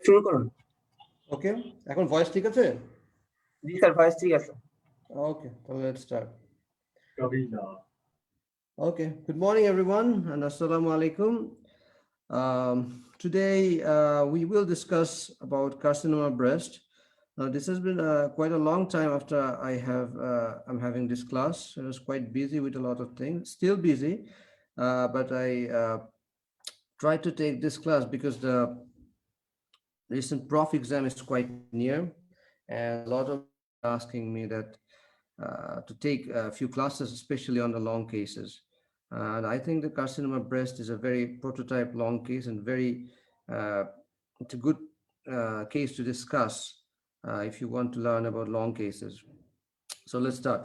শুরু করুন। ওকে, এখন ভয়েস ঠিক আছে? জি স্যার, ভয়েস ঠিক আছে। Okay, so let's start. Okay, good morning everyone and assalamu alaikum. Today we will discuss about carcinoma breast. Now this has been quite a long time after I'm having this class. I was quite busy with a lot of things, still busy, but I tried to take this class because the recent prof exam is quite near, and a lot of asking me that to take a few classes, especially on the long cases. And I think the carcinoma breast is a very prototype long case and it's a good case to discuss if you want to learn about long cases. So let's start.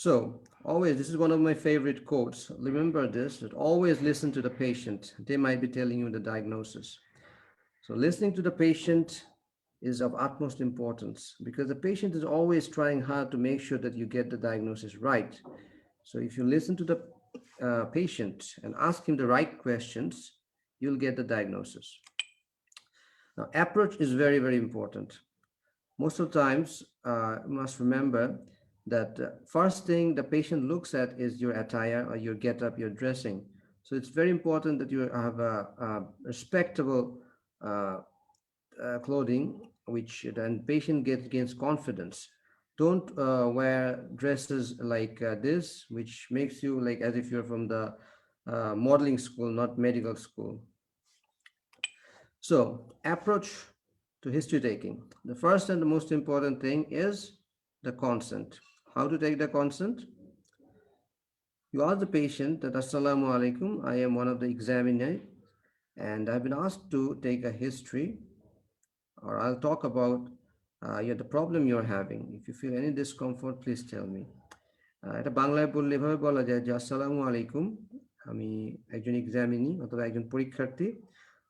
So always, this is one of my favorite quotes. Remember this, that always listen to the patient. They might be telling you the diagnosis. So listening to the patient is of utmost importance because the patient is always trying hard to make sure that you get the diagnosis right. So if you listen to the patient and ask him the right questions, you'll get the diagnosis. Now, approach is very, very important. Most of the times, you must remember that first thing the patient looks at is your attire or your get-up, your dressing. So it's very important that you have a respectable clothing, which then patient gains confidence. Don't wear dresses like this, which makes you like as if you're from the modeling school, not medical school. So approach to history taking. The first and the most important thing is the consent. How to take the consent? You ask the patient that Assalamu alaikum, I am one of the examiners and I've been asked to take a history, or I'll talk about the problem you're having. If you feel any discomfort, please tell me. এটা বাংলায় বললে এভাবে বলা যায় যে আসসালামু আলাইকুম, আমি একজন এক্সামিনি অথবা একজন পরীক্ষার্থী,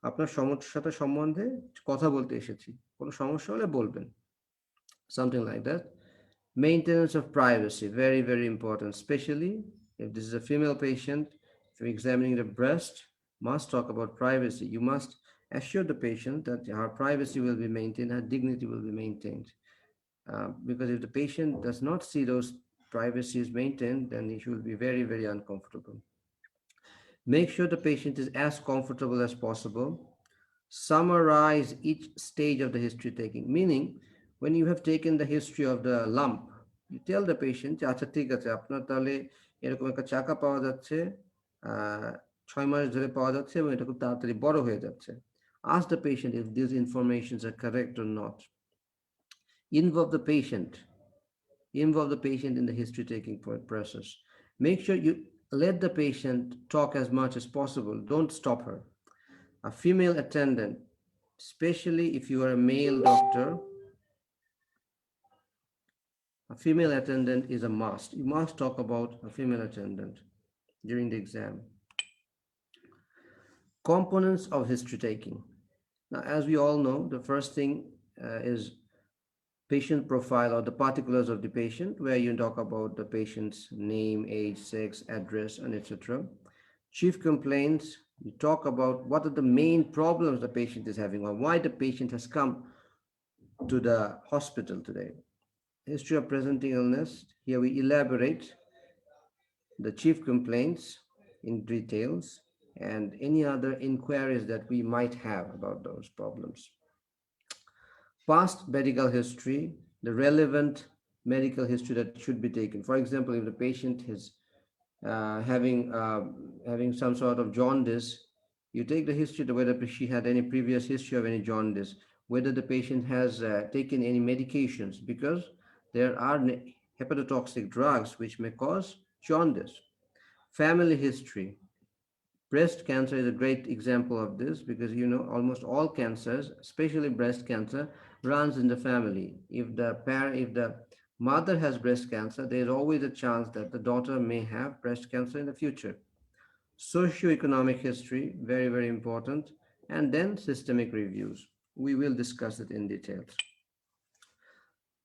আপনার সমস্যাটা সম্বন্ধে কথা বলতে এসেছি, কোনো সমস্যা হলে বলবেন, something like that. Maintenance of privacy, very, very important, especially if this is a female patient. If you're examining the breast, must talk about privacy. You must assure the patient that her privacy will be maintained, her dignity will be maintained. Because if the patient does not see those privacies maintained, then he will be very, very uncomfortable. Make sure the patient is as comfortable as possible. Summarize each stage of the history taking, meaning when you have taken the history of the lump, you tell the patient, আচ্ছা ঠিক আছে, আপনার তাহলে এরকম একটা চাকা পাওয়া যাচ্ছে, 6 মাস ধরে পাওয়া যাচ্ছে এবং এটা খুব তাড়াতাড়ি বড় হয়ে যাচ্ছে. Ask the patient if these informations are correct or not. Involve the patient in the history taking process. Make sure you let the patient talk as much as possible. Don't stop her. A female attendant, especially if you are a male doctor, a female attendant is a must. You must talk about a female attendant during the exam. Components of history taking. Now, as we all know, the first thing is patient profile, or the particulars of the patient, where you talk about the patient's name, age, sex, address, and etc. Chief complaints, you talk about what are the main problems the patient is having or why the patient has come to the hospital today. History of presenting illness, here we elaborate the chief complaints in details and any other inquiries that we might have about those problems. Past medical history, the relevant medical history that should be taken. For example, if the patient is having some sort of jaundice, you take the history of whether she had any previous history of any jaundice, whether the patient has taken any medications, because there are hepatotoxic drugs which may cause jaundice. Family history. Breast cancer is a great example of this because almost all cancers, especially breast cancer, runs in the family. If the mother has breast cancer, there is always a chance that the daughter may have breast cancer in the future. Socioeconomic history, very, very important. And then systemic reviews. We will discuss it in details.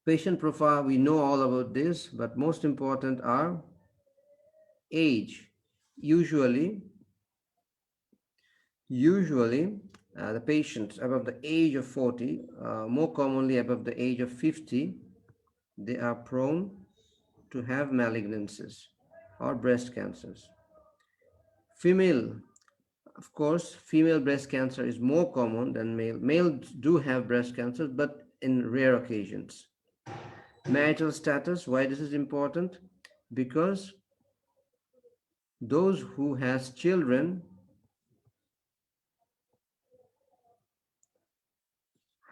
Patient profile, we know all about this, but most important are age. Usually, the patients above the age of 40, more commonly above the age of 50, they are prone to have malignancies or breast cancers. Female, of course, female breast cancer is more common than male. Males do have breast cancer, but in rare occasions. Marital status, why this is important? Because those who has children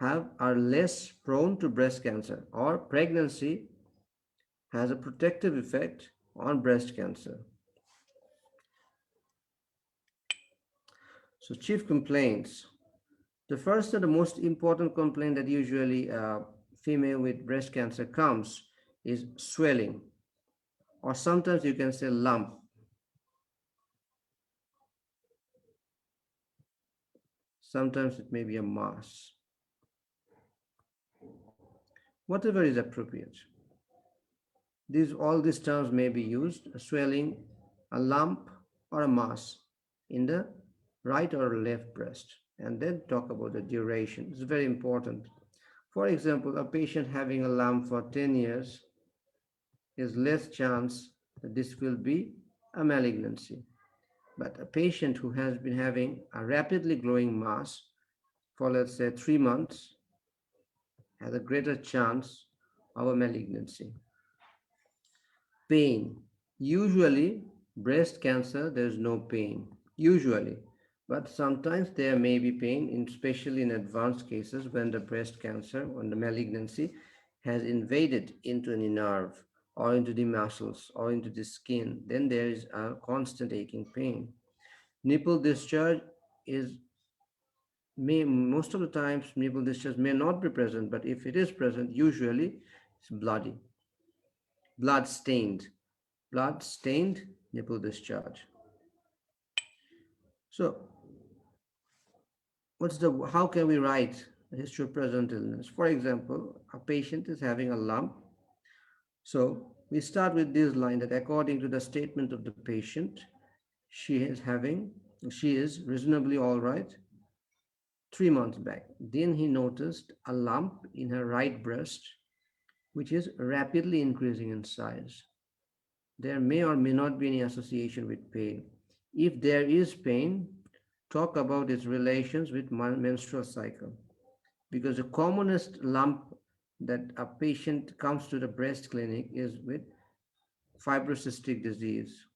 are less prone to breast cancer, or pregnancy has a protective effect on breast cancer. So chief complaints. The first and the most important complaint that usually female with breast cancer comes is swelling, or sometimes you can say lump. Sometimes it may be a mass. Whatever is appropriate. All these terms may be used: a swelling, a lump, or a mass in the right or left breast. And then talk about the duration. It's very important. For example, a patient having a lump for 10 years is less chance that this will be a malignancy. But a patient who has been having a rapidly growing mass for, let's say, 3 months has a greater chance of a malignancy. Pain. Usually, breast cancer, there is no pain. Usually. But sometimes there may be pain, especially in advanced cases when the breast cancer, when the malignancy has invaded into any nerve or into the muscles or into the skin. Then there is a constant aching pain. Nipple discharge is most of the times nipple discharge may not be present, but if it is present, usually it's bloody, blood stained, nipple discharge. So how can we write a history of present illness? For example, a patient is having a lump. So we start with this line that according to the statement of the patient, she is reasonably all right 3 months back. Then he noticed a lump in her right breast, which is rapidly increasing in size. There may or may not be any association with pain. If there is pain, talk about its relations with menstrual cycle. Because the commonest lump that a patient comes to the breast clinic is with fibrocystic disease.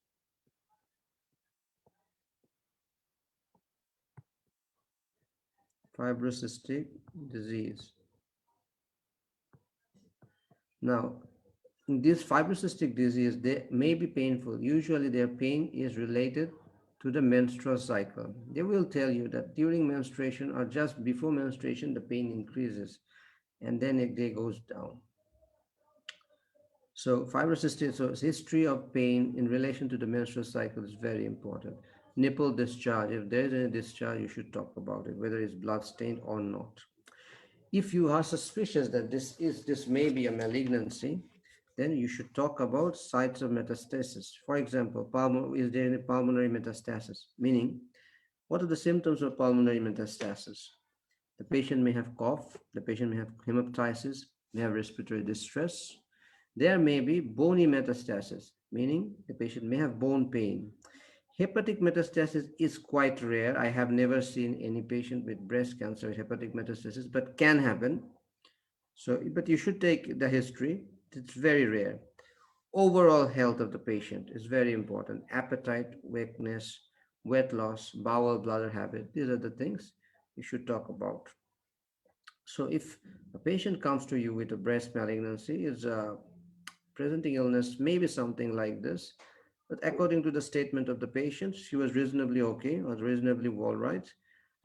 Fibrocystic disease. Now, in this fibrocystic disease, they may be painful. Usually their pain is related to the menstrual cycle. They will tell you that during menstruation or just before menstruation, the pain increases and then it goes down. So fibrocystic, so history of pain in relation to the menstrual cycle is very important. Nipple discharge, if there is any discharge, you should talk about it, whether it's blood stained or not. If you are suspicious that this may be a malignancy, then you should talk about sites of metastasis. For example, is there any pulmonary metastasis? Meaning, what are the symptoms of pulmonary metastasis? The patient may have cough, the patient may have hemoptysis, may have respiratory distress. There may be bony metastasis, meaning the patient may have bone pain. Hepatic metastasis is quite rare. I have never seen any patient with breast cancer with hepatic metastasis, but can happen. So, but you should take the history. It's very rare. Overall health of the patient is very important. Appetite, weakness, weight loss, bowel, bladder habit. These are the things you should talk about. So if a patient comes to you with a breast malignancy, is presenting illness, maybe something like this, but according to the statement of the patient, she was reasonably okay, was reasonably all right.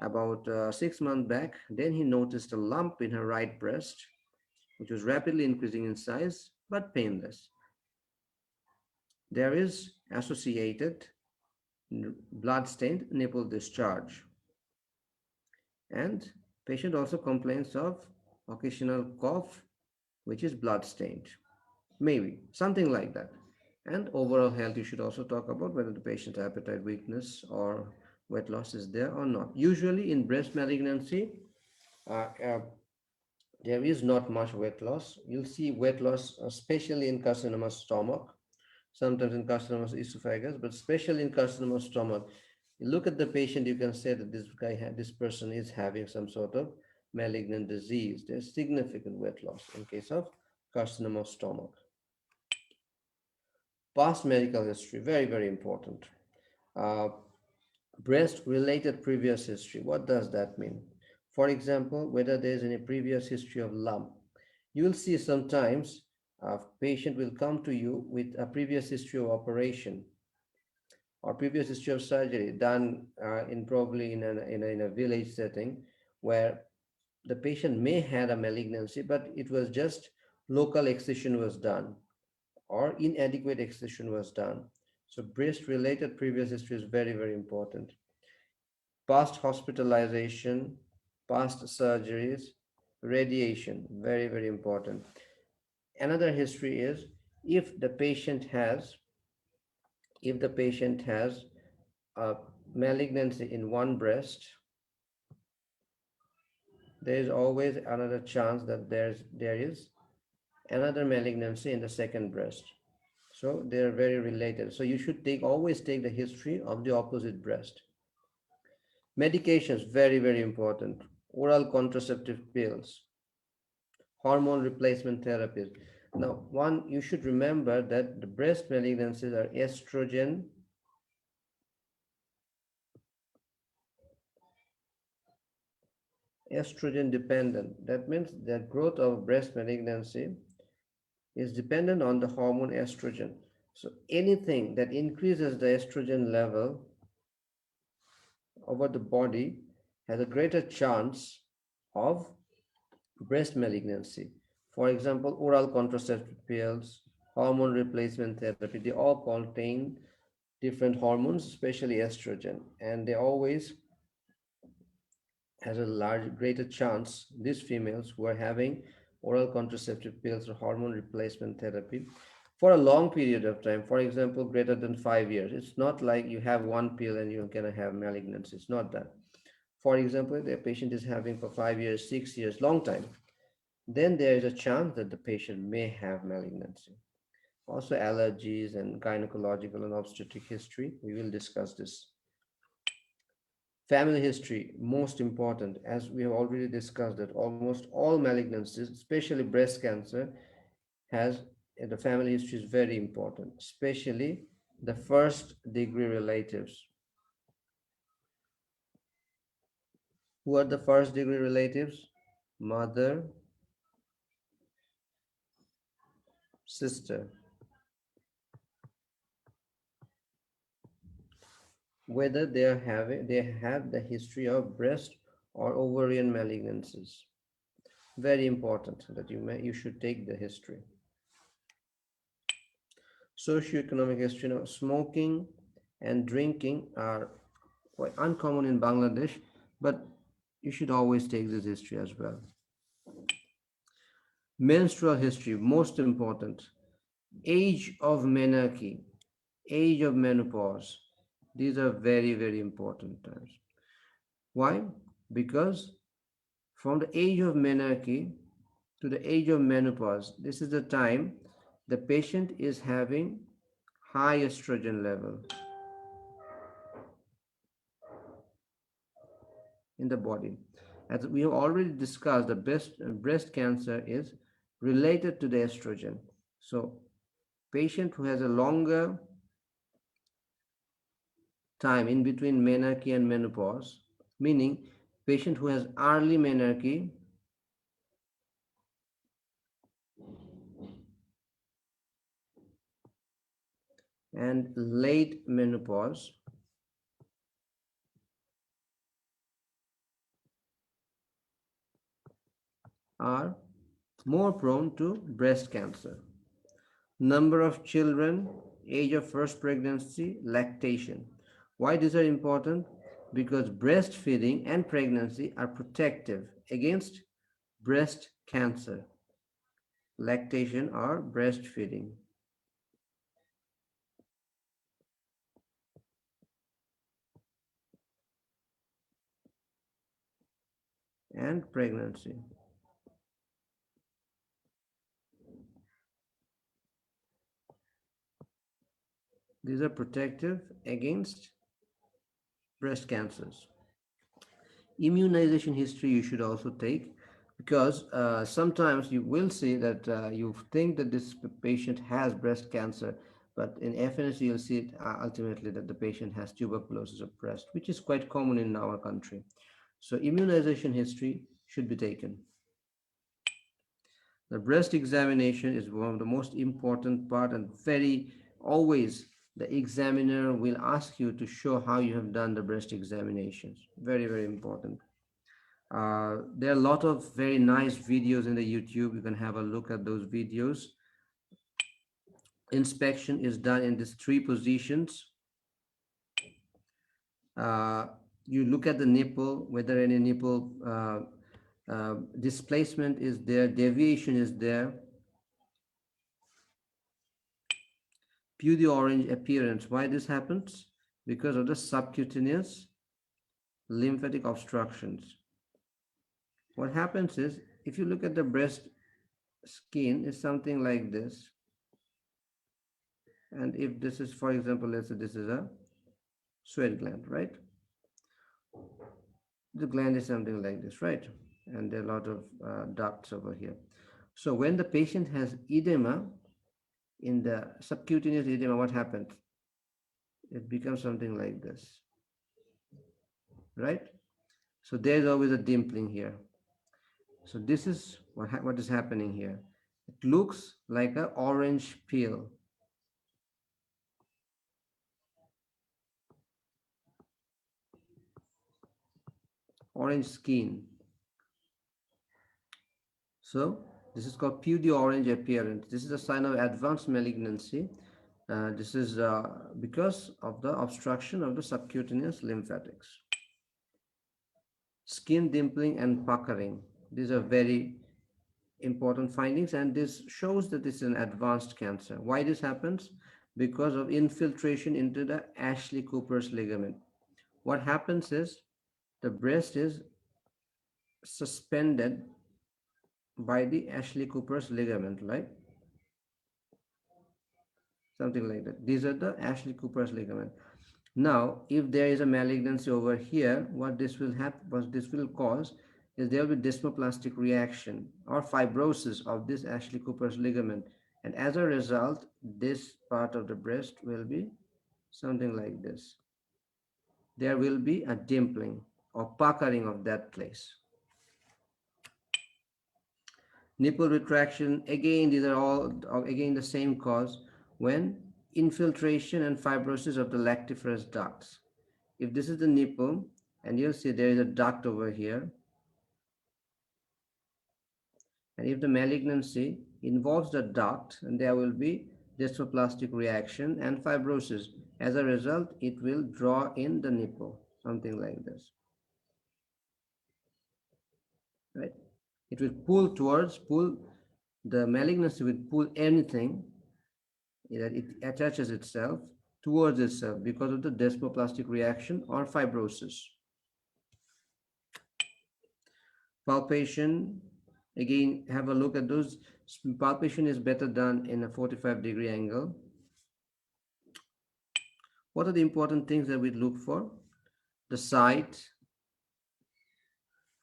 About 6 months back, then he noticed a lump in her right breast, which was rapidly increasing in size, but painless. There is associated blood-stained nipple discharge. And patient also complains of occasional cough, which is blood stained. Maybe something like that. And overall health, you should also talk about whether the patient's appetite weakness or weight loss is there or not. Usually in breast malignancy, uh, uh, there is not much weight loss. You'll see weight loss, especially in carcinoma stomach, sometimes in carcinoma esophagus, but especially in carcinoma stomach. You look at the patient, you can say that this person is having some sort of malignant disease. There's significant weight loss in case of carcinoma stomach. Past medical history, very, very important. Uh, Breast related previous history. What does that mean? For example, whether there is any previous history of lump. You will see sometimes a patient will come to you with a previous history of operation or previous history of surgery done in probably in a village setting where the patient may had a malignancy, but it was just local excision was done or inadequate excision was done. So breast related previous history is very, very important. Past hospitalization, past surgeries, radiation, very, very important. Another history is if the patient has if the patient has a malignancy in one breast, there is always another chance that there is another malignancy in the second breast. So they are very related. So you should always take the history of the opposite breast. Medications, very, very important. Oral contraceptive pills, hormone replacement therapies. Now, one, you should remember that the breast malignancies are estrogen dependent. That means that growth of breast malignancy is dependent on the hormone estrogen. So anything that increases the estrogen level over the body has a greater chance of breast malignancy. For example, oral contraceptive pills, hormone replacement therapy, they all contain different hormones, especially estrogen, and they always has a greater chance, these females who are having oral contraceptive pills or hormone replacement therapy for a long period of time, for example, greater than 5 years. It's not like you have one pill and you're going to have malignancy. It's not that. For example, the patient is having for 5 years, 6 years, long time, then there is a chance that the patient may have malignancy. Also, allergies and gynecological and obstetric history. We will discuss this. Family history, most important, as we have already discussed that almost all malignancies, especially breast cancer, has the family history is very important, especially the first degree relatives. Who are the first degree relatives? Mother, sister. Whether they have the history of breast or ovarian malignancies. Very important that you should take the history. Socioeconomic history. Now, smoking and drinking are quite uncommon in Bangladesh, but you should always take this history as well. Menstrual history, most important. Age of menarche, age of menopause. These are very, very important times. Why? Because from the age of menarche to the age of menopause, this is the time the patient is having high estrogen level in the body. As we have already discussed, the breast cancer is related to the estrogen. So, patient who has a longer time in between menarche and menopause, meaning patient who has early menarche and late menopause are more prone to breast cancer. Number of children, age of first pregnancy, lactation. Why these are important? Because breastfeeding and pregnancy are protective against breast cancer. lactation or breastfeeding, and pregnancy. These are protective against breast cancers. Immunization history you should also take, because sometimes you will see that you think that this patient has breast cancer, but in FNS you'll see it, ultimately that the patient has tuberculosis of breast, which is quite common in our country. So immunization history should be taken. The breast examination is one of the most important part, and very always the examiner will ask you to show how you have done the breast examinations. Very, very important. There are a lot of very nice videos in the YouTube. You can have a look at those videos. Inspection is done in these three positions. Uh, you look at the nipple, whether any nipple displacement is there, deviation is there. Pseudo-orange appearance. Why this happens? Because of the subcutaneous lymphatic obstructions. What happens is, if you look at the breast skin, is something like this. And if this is, for example, let's say this is a sweat gland, right? The gland is something like this, right? And there are a lot of ducts over here. So when the patient has edema, in the subcutaneous edema, what happens? It becomes something like this, right? So there's always a dimpling here. So this is what is happening here. It looks like an orange peel. Orange skin. So this is called pseudo-orange appearance. This is a sign of advanced malignancy. This is because of the obstruction of the subcutaneous lymphatics. Skin dimpling and puckering. These are very important findings, and this shows that this is an advanced cancer. Why this happens? Because of infiltration into the Ashley Cooper's ligament. What happens is the breast is suspended by the Ashley Cooper's ligament, right? Something like that. These are the Ashley Cooper's ligament. Now, if there is a malignancy over here, what this will happen, what this will cause is there will be desmoplastic reaction or fibrosis of this Ashley Cooper's ligament, and as a result, this part of the breast will be something like this. There will be a dimpling or puckering of that place. Nipple retraction, again, these are all again the same cause, when infiltration and fibrosis of the lactiferous ducts. If this is the nipple, and you'll see there is a duct over here, and if the malignancy involves the duct, and there will be dysplastic reaction and fibrosis. As a result, it will draw in the nipple, something like this, right? It will pull the malignancy will pull anything that it attaches itself towards itself because of the desmoplastic reaction or fibrosis. Palpation, again, have a look at those. Palpation is better done in a 45-degree angle. What are the important things that we look for? The site.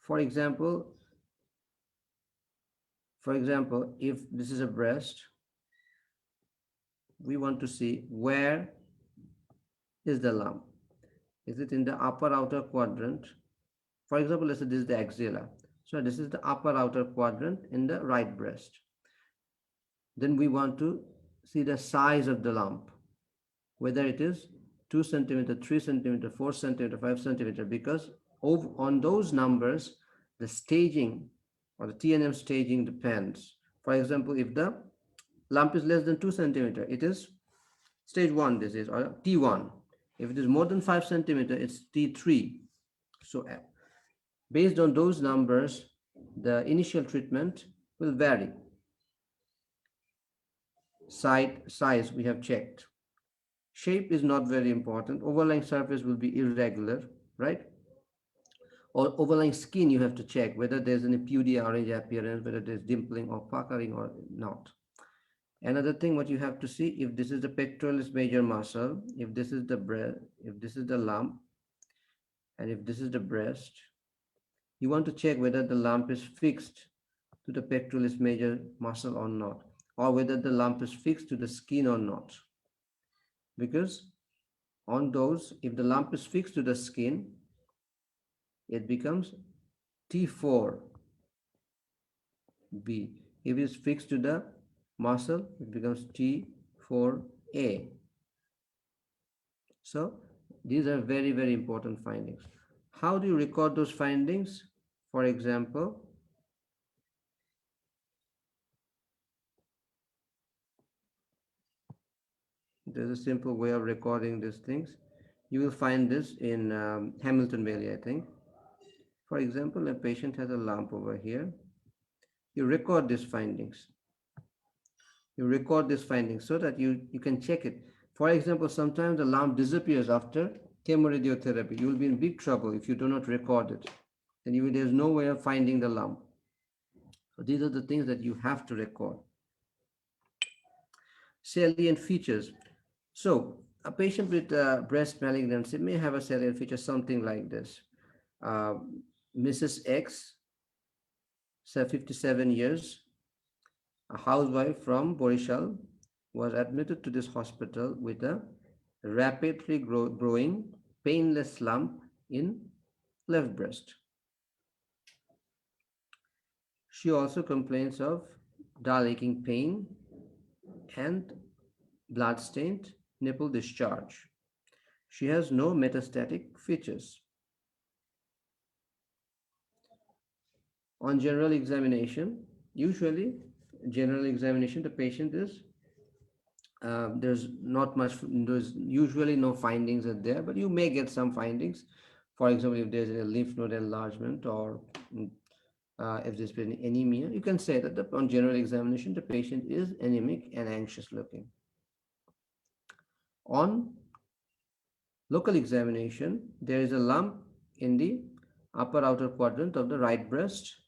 For example, if this is a breast, we want to see where is the lump. Is it in the upper outer quadrant? For example, let's say this is the axilla. So this is the upper outer quadrant in the right breast. Then we want to see the size of the lump, whether it is 2 centimeter, 3 centimeter, 4 centimeter, 5 centimeter, because on those numbers, the staging or the TNM staging depends. For example, if the lump is less than 2 centimeter, it is stage 1 disease or T1. If it is more than 5 centimeter, it's T3. So based on those numbers, the initial treatment will vary. Side size we have checked. Shape is not very important. Overlying surface will be irregular, right? Or overlying skin, you have to check whether there's an epudia orange appearance, whether there's dimpling or puckering or not. Another thing, what you have to see, if this is the pectoralis major muscle, if this is the breast, if this is the lump, and if this is the breast, you want to check whether the lump is fixed to the pectoralis major muscle or not, or whether the lump is fixed to the skin or not. Because on those, if the lump is fixed to the skin, it becomes T4B. If it is fixed to the muscle, it becomes T4A. So these are very, very important findings. How do you record those findings? For example, there's a simple way of recording these things. You will find this in Hamilton Bailey, I think. For example, a patient has a lump over here. You record these findings. You record these findings so that you can check it. For example, sometimes the lump disappears after chemoradiotherapy. You will be in big trouble if you do not record it. Then there's no way of finding the lump. So these are the things that you have to record. Salient features. So a patient with breast malignancy may have a salient feature something like this. Uh, Mrs. X, 57 years, a housewife from Borishal, was admitted to this hospital with a rapidly growing painless lump in left breast. She also complains of dull aching pain and blood-stained nipple discharge. She has no metastatic features. On general examination, usually general examination, the patient is there's not much, there's usually no findings are there, but you may get some findings. For example, if there's a lymph node enlargement or if there's been anemia, you can say that on general examination, the patient is anemic and anxious looking. On local examination, there is a lump in the upper outer quadrant of the right breast,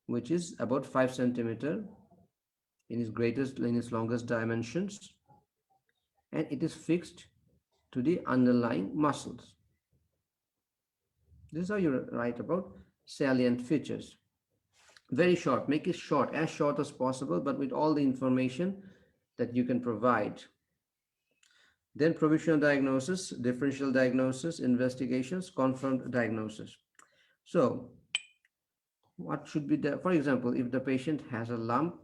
which is about 5 centimeter in its longest dimensions, and it is fixed to the underlying muscles. This is how you write about salient features. Very short, make it short, as short as possible, but with all the information that you can provide. Then provisional diagnosis, differential diagnosis, investigations, confirmed diagnosis. So what should be the, for example, if the patient has a lump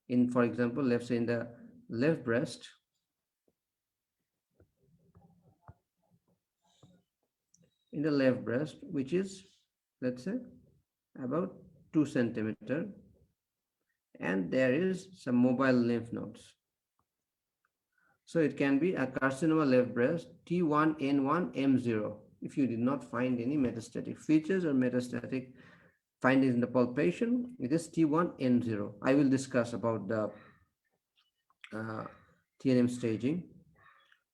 in, for example, let's say in the left breast, which is, let's say, about 2 centimeter, and there is some mobile lymph nodes. So it can be a carcinoma left breast T1N1M0 if you did not find any metastatic features or metastatic findings in the palpation. It is T1N0. I will discuss about the TNM staging,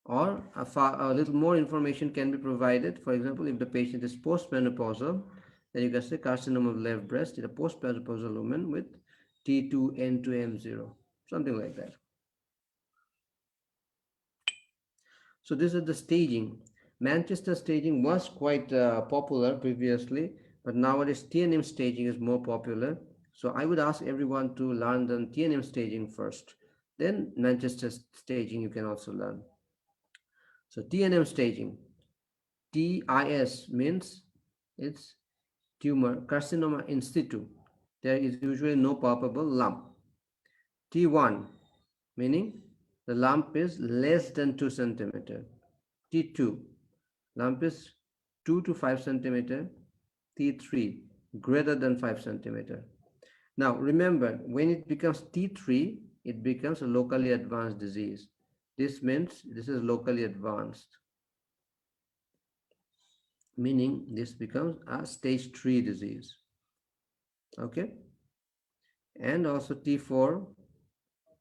or a little more information can be provided. For example, if the patient is postmenopausal, then you can say carcinoma of left breast in a postmenopausal woman with T2N2M0, something like that. So this is the staging. Manchester staging was quite popular previously, but nowadays TNM staging is more popular. So I would ask everyone to learn the TNM staging first. Then Manchester staging you can also learn. So TNM staging. TIS means it's tumor, carcinoma in situ. There is usually no palpable lump. T1 meaning the lump is less than 2 centimeter. T2, lump is 2 to 5 centimeter. T3, greater than 5 centimeter. Now remember, when it becomes T3, it becomes a locally advanced disease. This means this is locally advanced, meaning this becomes a stage 3 disease. Okay, and also T4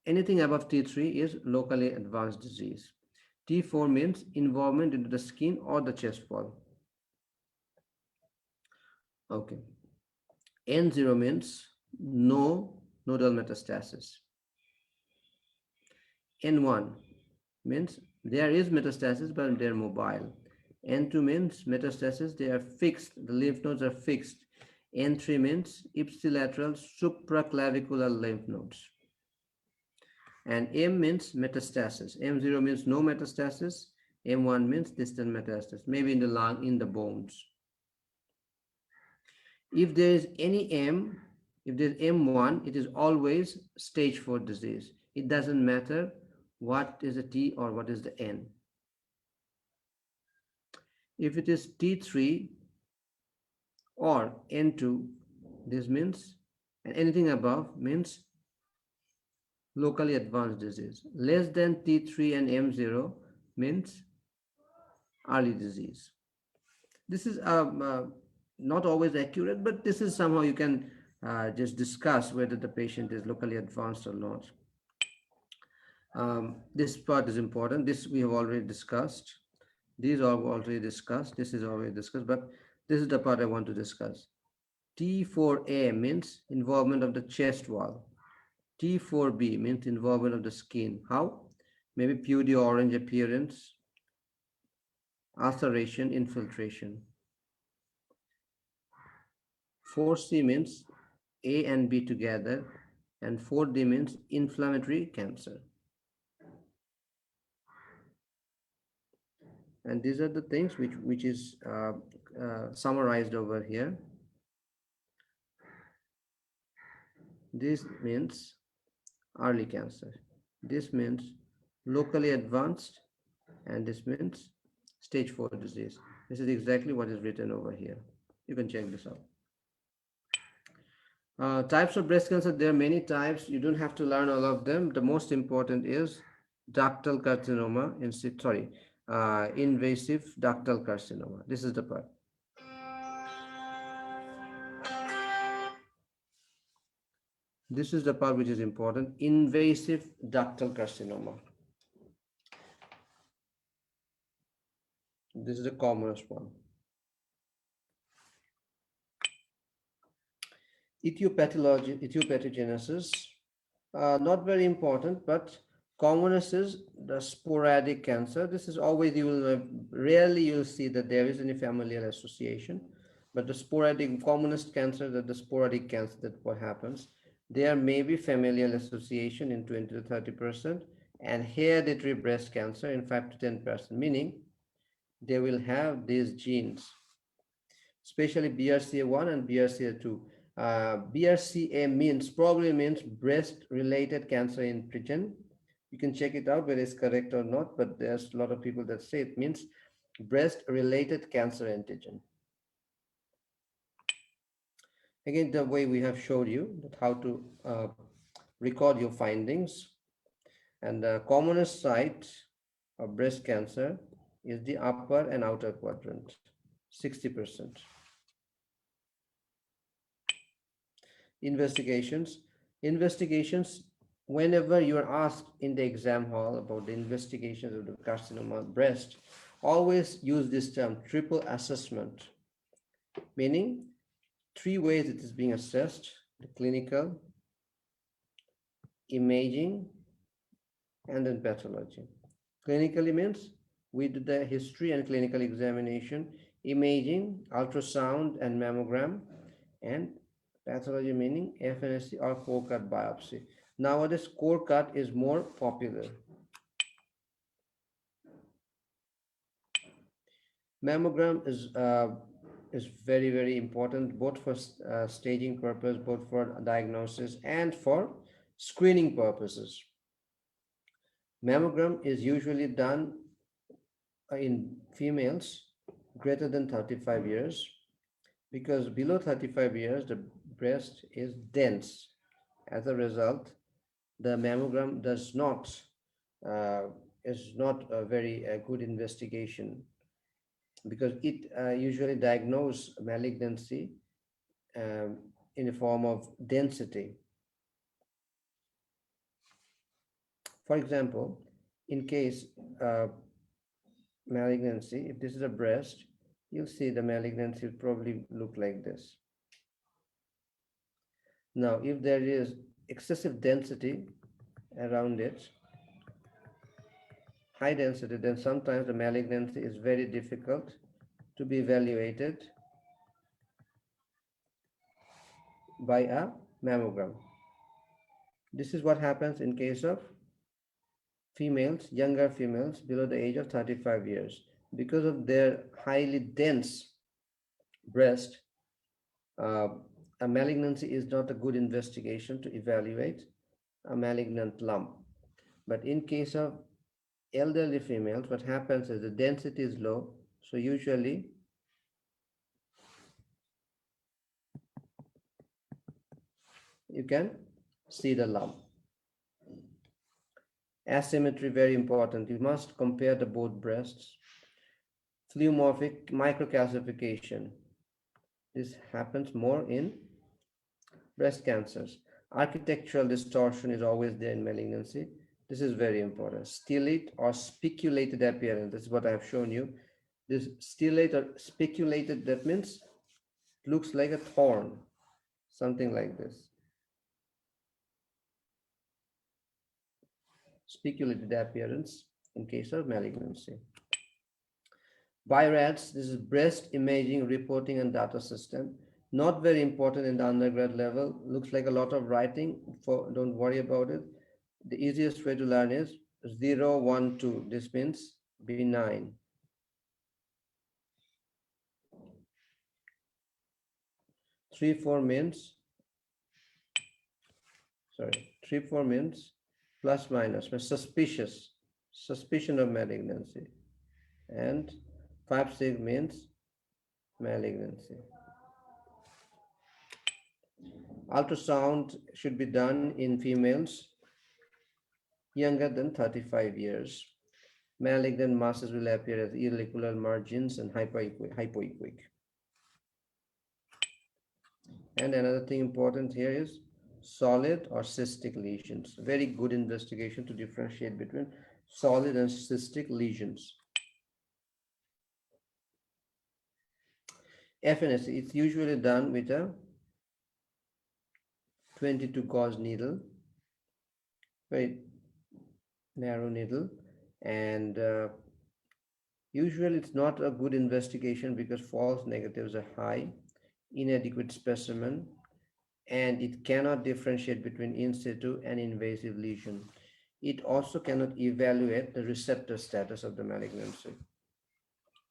Anything above T3 is locally advanced disease. T4 means involvement into the skin or the chest wall. Okay. N0 means no nodal metastasis. N1 means there is metastasis but they're mobile. N2 means metastasis, they are fixed, the lymph nodes are fixed. N3 means ipsilateral supraclavicular lymph nodes. And M means metastasis. M0 means no metastasis. M1 means distant metastasis, maybe in the lung, in the bones. If there is any M, if there's M1, it is always stage 4 disease. It doesn't matter what is the T or what is the N. If it is T3 or N2, this means, and anything above means locally advanced disease. Less than T3 and M0 means early disease. This is not always accurate, but this is somehow you can just discuss whether the patient is locally advanced or not. This part is important. This we have already discussed. These are already discussed. This is already discussed, but this is the part I want to discuss. T4A means involvement of the chest wall. T4B means involvement of the skin. How? Maybe pudgy orange appearance, ulceration, infiltration. 4C means A and B together, and 4D means inflammatory cancer. And these are the things which is summarized over here. This means early cancer. This means locally advanced, and this means stage 4 disease. This is exactly what is written over here. You can check this out. Types of breast cancer, there are many types. You don't have to learn all of them. The most important is ductal carcinoma, invasive ductal carcinoma. This is the part. This is the part which is important. Invasive ductal carcinoma. This is the commonest one. Etiopathogenesis, not very important, but commonest is the sporadic cancer. This is always, you will rarely you will see that there is any familial association, but the sporadic commonest cancer, that the sporadic cancer, that what happens, there may be familial association in 20 to 30%, and hereditary breast cancer in 5 to 10%, meaning they will have these genes, especially BRCA1 and BRCA2. BRCA probably means breast related cancer antigen. You can check it out whether it's correct or not, but there's a lot of people that say it means breast related cancer antigen. Again, the way we have showed you that how to record your findings. And the commonest site of breast cancer is the upper and outer quadrant, 60%. Investigations, whenever you are asked in the exam hall about the investigations of the carcinoma breast, always use this term, triple assessment, meaning 3 ways it is being assessed: the clinical, imaging, and then pathology. Clinically means we do the history and clinical examination, imaging, ultrasound and mammogram, and pathology meaning FNSC or core cut biopsy. Nowadays, core cut is more popular. Mammogram is very, very important, both for staging purpose, both for diagnosis and for screening purposes. Mammogram is usually done in females greater than 35 years, because below 35 years the breast is dense. As a result, the mammogram is not a very good investigation, because it usually diagnoses malignancy in the form of density. For example, in case malignancy, if this is a breast, you'll see the malignancy will probably look like this. Now, if there is excessive density around it, high density, then sometimes the malignancy is very difficult to be evaluated by a mammogram. This is what happens in case of females, younger females below the age of 35 years. Because of their highly dense breast, uh, a malignancy is not a good investigation to evaluate a malignant lump. But in case of elderly females, what happens is the density is low, so usually you can see the lump. Asymmetry, very important. You must compare the both breasts. Pleomorphic microcalcification. This happens more in breast cancers. Architectural distortion is always there in malignancy. This is very important. Stellate or spiculated appearance. This is what I have shown you. This stellate or spiculated, that means it looks like a thorn, something like this. Spiculated appearance in case of malignancy. BIRADS, this is breast imaging reporting and data system. Not very important in the undergrad level. Looks like a lot of writing. Don't worry about it. The easiest way to learn is 0, 1, 2. This means benign. 3, 4 means, 3, 4 means plus minus, suspicious, suspicion of malignancy. And 5, 6 means malignancy. Ultrasound should be done in females younger than 35 years. Malignant masses will appear as irregular margins and hypoequic. And another thing important here is solid or cystic lesions. Very good investigation to differentiate between solid and cystic lesions. FNS, it's usually done with a 22 gauge needle, very narrow needle, and usually it's not a good investigation because false negatives are high, inadequate specimen, and it cannot differentiate between in situ and invasive lesion. It also cannot evaluate the receptor status of the malignancy.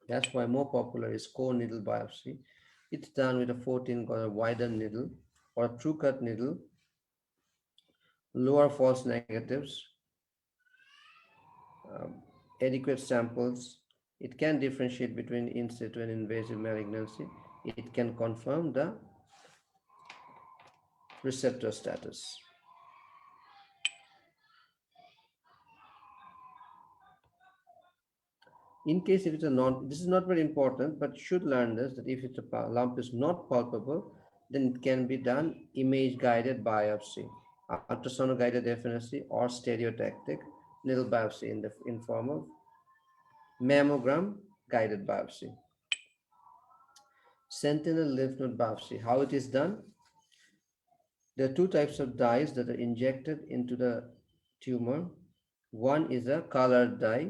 That's why more popular is core needle biopsy. It's done with a 14 gauge wider needle or a true cut needle, lower false negatives, adequate samples. It can differentiate between in situ and invasive malignancy. It can confirm the receptor status. In case if it's a this is not very important, but should learn this, that if it's a lump is not palpable, then it can be done image guided biopsy, ultrasound guided FNSC, or stereotactic needle biopsy in form of mammogram guided biopsy. Sentinel lymph node biopsy. How it is done? There are two types of dyes that are injected into the tumor. One is a colored dye,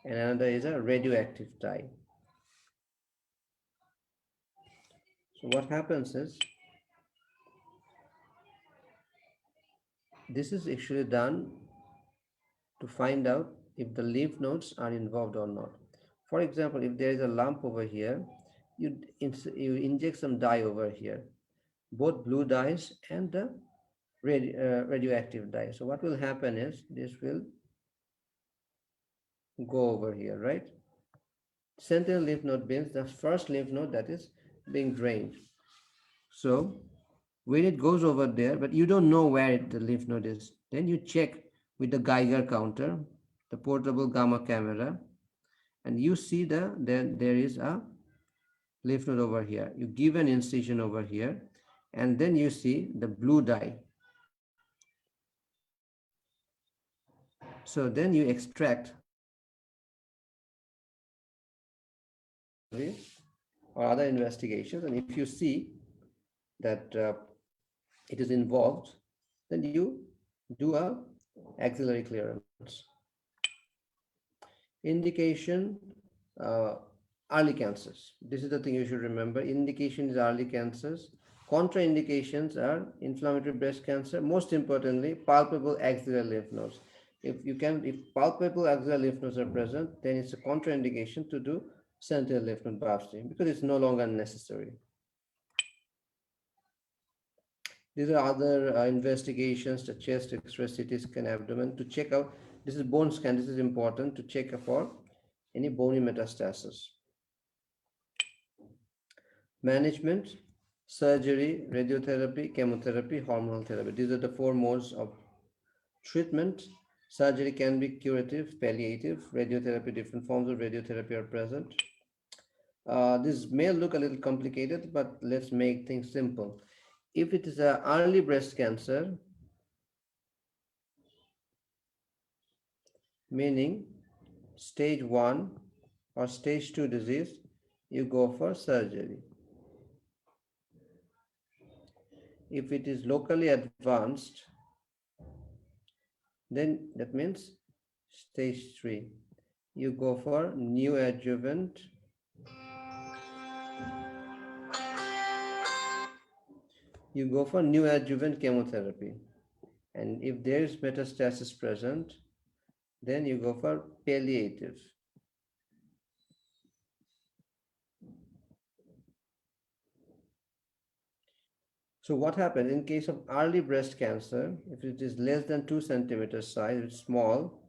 and another is a radioactive dye. So what happens is, this is actually done to find out if the lymph nodes are involved or not. For example, if there is a lump over here, you inject some dye over here, both blue dyes and the radioactive dye. So what will happen is this will go over here, right? Sentinel lymph node means the first lymph node that is being drained. So when it goes over there, but you don't know where the lymph node is, then you check with the Geiger counter, the portable gamma camera, and you see there is a lymph node over here. You give an incision over here, and then you see the blue dye. So then you extract or other investigations, and if you see that it is involved, then you do a axillary clearance. Indication, uh, early cancers. This is the thing you should remember. Indication is early cancers. Contraindications are inflammatory breast cancer. Most importantly, palpable axillary lymph nodes. If palpable axillary lymph nodes are present, then it's a contraindication to do sentinel lymph node biopsy because it's no longer necessary. These are other investigations, the chest X-ray, CT scan, abdomen to check out. This is bone scan. This is important to check for any bony metastasis. Management, surgery, radiotherapy, chemotherapy, hormonal therapy. These are the four modes of treatment. Surgery can be curative, palliative, radiotherapy, different forms of radiotherapy are present. This may look a little complicated, but let's make things simple. If it is an early breast cancer, meaning stage 1 or stage 2 disease, you go for surgery. If it is locally advanced, then that means stage 3. You go for neoadjuvant chemotherapy. And if there is metastasis present, then you go for palliative. So what happens in case of early breast cancer, if it is less than 2 centimeters size, it's small,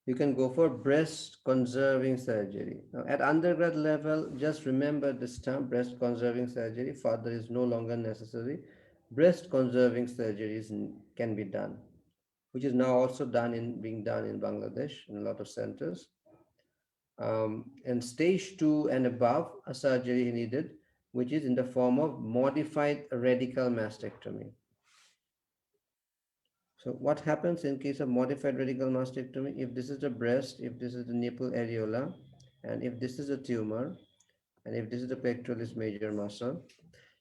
you can go for breast conserving surgery. Now, at undergrad level, just remember this term, breast conserving surgery. Further is no longer necessary. Breast conserving surgeries can be done, which is now also being done in Bangladesh in a lot of centers. And stage 2 and above, a surgery needed, which is in the form of modified radical mastectomy. So what happens in case of modified radical mastectomy? If this is the breast, if this is the nipple areola, and if this is a tumor, and if this is the pectoralis major muscle,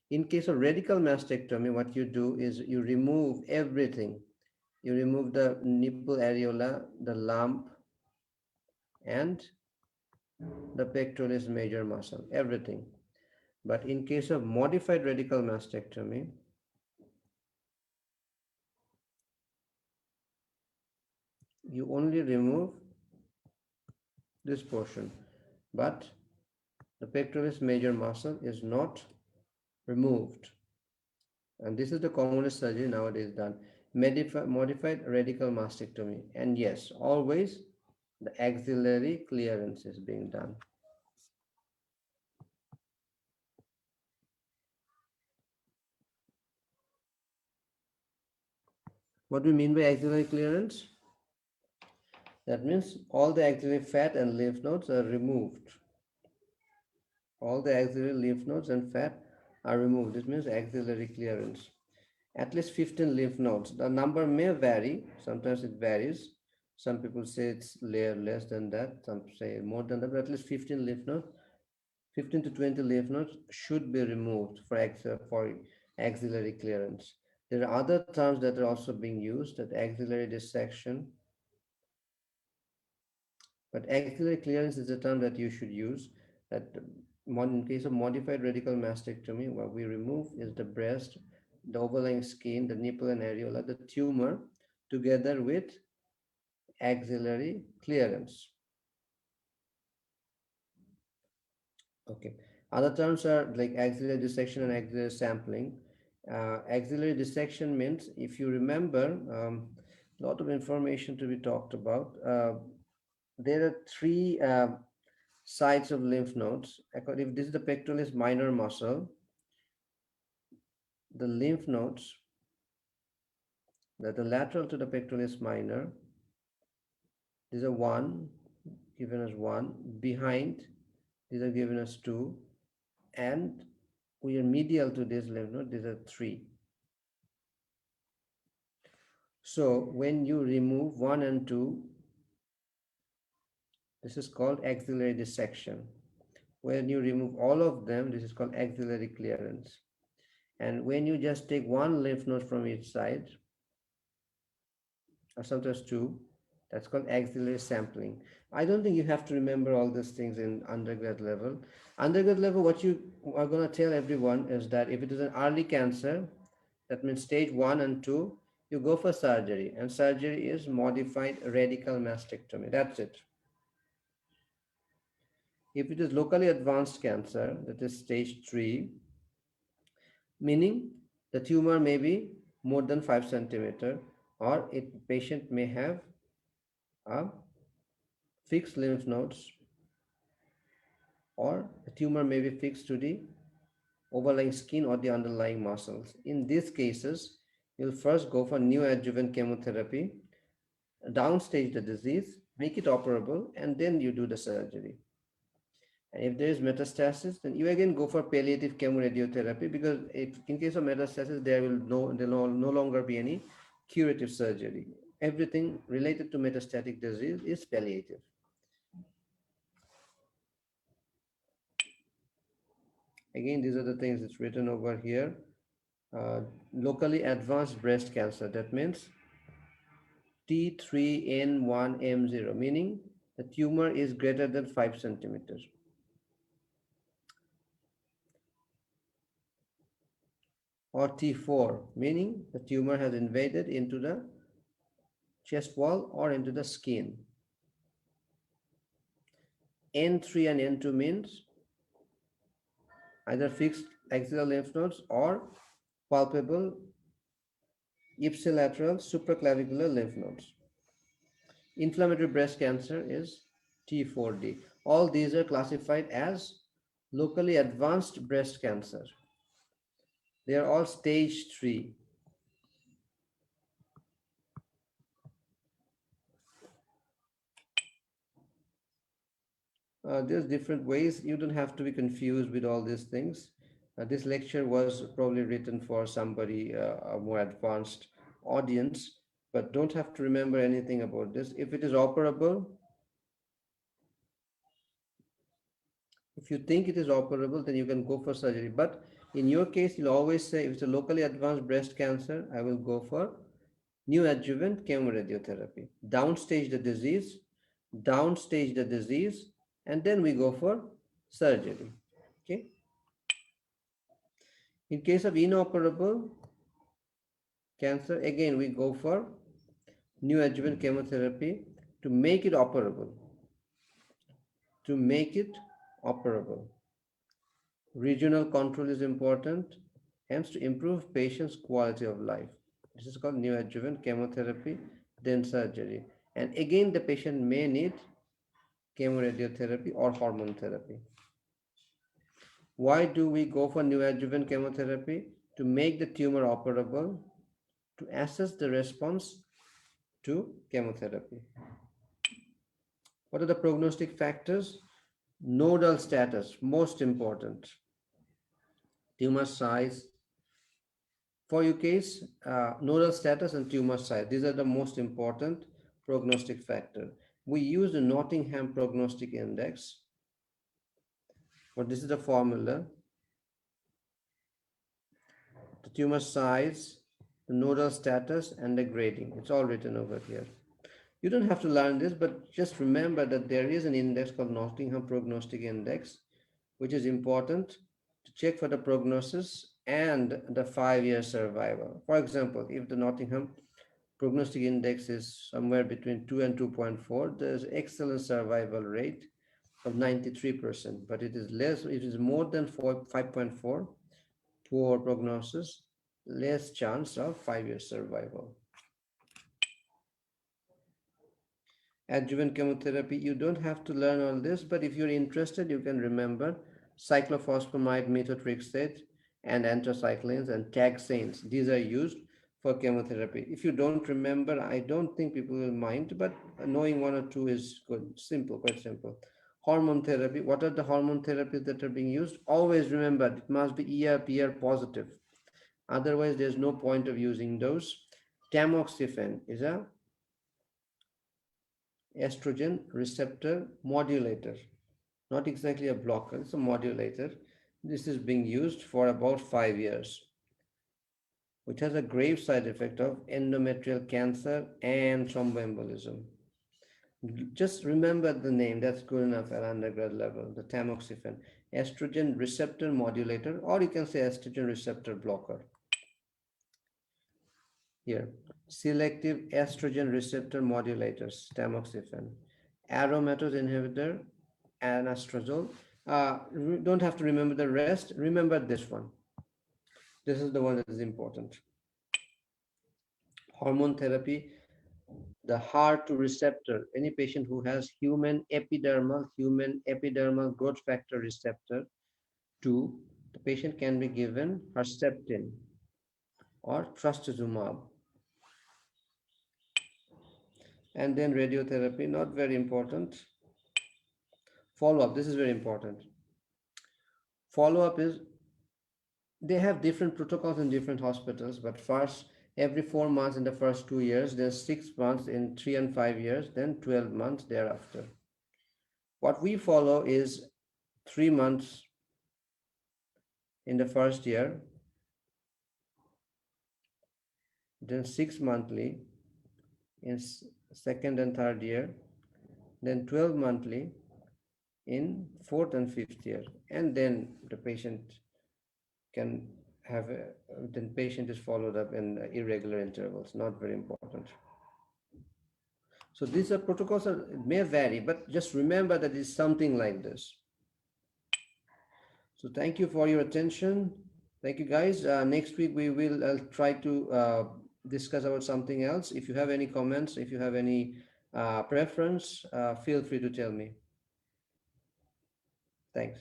in case of radical mastectomy, what you do is you remove everything. You remove the nipple areola, the lump, and the pectoralis major muscle, everything. But in case of modified radical mastectomy, you only remove this portion, but the pectoralis major muscle is not removed. And this is the commonest surgery nowadays done. Modified radical mastectomy. And yes, always the axillary clearance is being done. What do we mean by axillary clearance? That means all the axillary fat and lymph nodes are removed. All the axillary lymph nodes and fat are removed. This means axillary clearance. At least 15 lymph nodes. The number may vary. Sometimes it varies. Some people say it's less than that. Some say more than that. But at least 15 lymph nodes, 15 to 20 lymph nodes should be removed for axillary clearance. There are other terms that are also being used, that axillary dissection. But axillary clearance is the term that you should use. That in case of modified radical mastectomy, what we remove is the breast, the overlying skin, the nipple and areola, the tumor, together with axillary clearance. Okay. Other terms are like axillary dissection and axillary sampling. Axillary dissection means, if you remember, a lot of information to be talked about. There are three sides of lymph nodes. If this is the pectoralis minor muscle, the lymph nodes that are lateral to the pectoralis minor, these are 1, given as 1, behind, these are given as 2, and we are medial to this lymph node, these are 3. So when you remove 1 and 2, this is called axillary dissection. When you remove all of them, this is called axillary clearance. And when you just take one lymph node from each side, or sometimes two, that's called axillary sampling. I don't think you have to remember all these things in undergrad level. Undergrad level, what you are going to tell everyone is that if it is an early cancer, that means stage 1 and 2, you go for surgery. And surgery is modified radical mastectomy. That's it. If it is locally advanced cancer, that is stage 3, meaning the tumor may be more than 5 centimeter, or a patient may have a fixed lymph nodes, or the tumor may be fixed to the overlying skin or the underlying muscles. In these cases, you'll first go for neoadjuvant chemotherapy, downstage the disease, make it operable, and then you do the surgery. And if there is metastasis, then you again go for palliative chemoradiotherapy, because if in case of metastasis, there will no longer be any curative surgery. Everything related to metastatic disease is palliative. Again, these are the things that's written over here. Locally advanced breast cancer, that means T3N1M0, meaning the tumor is greater than 5 centimeters. Or T4, meaning the tumor has invaded into the chest wall or into the skin. N3 and N2 means either fixed axial lymph nodes or palpable ipsilateral supraclavicular lymph nodes. Inflammatory breast cancer is T4D. All these are classified as locally advanced breast cancer. They are all stage 3. There's different ways. You don't have to be confused with all these things. This lecture was probably written for somebody, a more advanced audience, but don't have to remember anything about this. If it is operable, if you think it is operable, then you can go for surgery. But in your case, you'll always say, if it's a locally advanced breast cancer, I will go for neoadjuvant chemoradiotherapy. Downstage the disease, and then we go for surgery. Okay. In case of inoperable cancer, again we go for neoadjuvant chemotherapy to make it operable. To make it operable. Regional control is important, hence to improve patients' quality of life. This is called neoadjuvant chemotherapy, then surgery. And again, the patient may need chemoradiotherapy or hormone therapy. Why do we go for neoadjuvant chemotherapy? To make the tumor operable, to assess the response to chemotherapy. What are the prognostic factors? Nodal status, most important. Tumor size. For your case, nodal status and tumor size, these are the most important prognostic factor. We use the Nottingham Prognostic Index, but this is the formula. The tumor size, the nodal status, and the grading. It's all written over here. You don't have to learn this, but just remember that there is an index called Nottingham Prognostic Index, which is important to check for the prognosis and the 5-year survival. For example, if the Nottingham Prognostic Index is somewhere between 2 and 2.4, there's excellent survival rate of 93%, but it is more than 5.4, poor prognosis, less chance of 5-year survival. Adjuvant chemotherapy, you don't have to learn all this, but if you're interested, you can remember cyclophosphamide, methotrexate, and anthracyclines and taxanes. These are used for chemotherapy. If you don't remember, I don't think people will mind, but knowing one or two is good. Simple, quite simple. Hormone therapy. What are the hormone therapies that are being used? Always remember, it must be ER, PR positive. Otherwise, there's no point of using those. Tamoxifen is a estrogen receptor modulator, not exactly a blocker, it's a modulator. This is being used for about 5 years, which has a grave side effect of endometrial cancer and thromboembolism. Just remember the name, that's good enough at undergrad level, the tamoxifen, estrogen receptor modulator, or you can say estrogen receptor blocker. Here, selective estrogen receptor modulators, tamoxifen, aromatase inhibitor, anastrozole. Don't have to remember the rest. Remember this one. This is the one that is important. Hormone therapy, the HER2 receptor. Any patient who has human epidermal growth factor receptor 2, the patient can be given Herceptin or trastuzumab. And then radiotherapy, not very important. Follow-up, this is very important. Follow-up is, they have different protocols in different hospitals, but first, every 4 months in the first 2 years, then 6 months in 3 and 5 years, then 12 months thereafter. What we follow is 3 months in the first year, then 6 monthly in second and third year, then 12 monthly in fourth and fifth year, and then the patient can have then patient is followed up in irregular intervals, not very important. So these are protocols may vary, but just remember that it's something like this. So thank you for your attention. Thank you, guys. Next week we will try to discuss about something else. If you have any comments, if you have any preference, feel free to tell me. Thanks.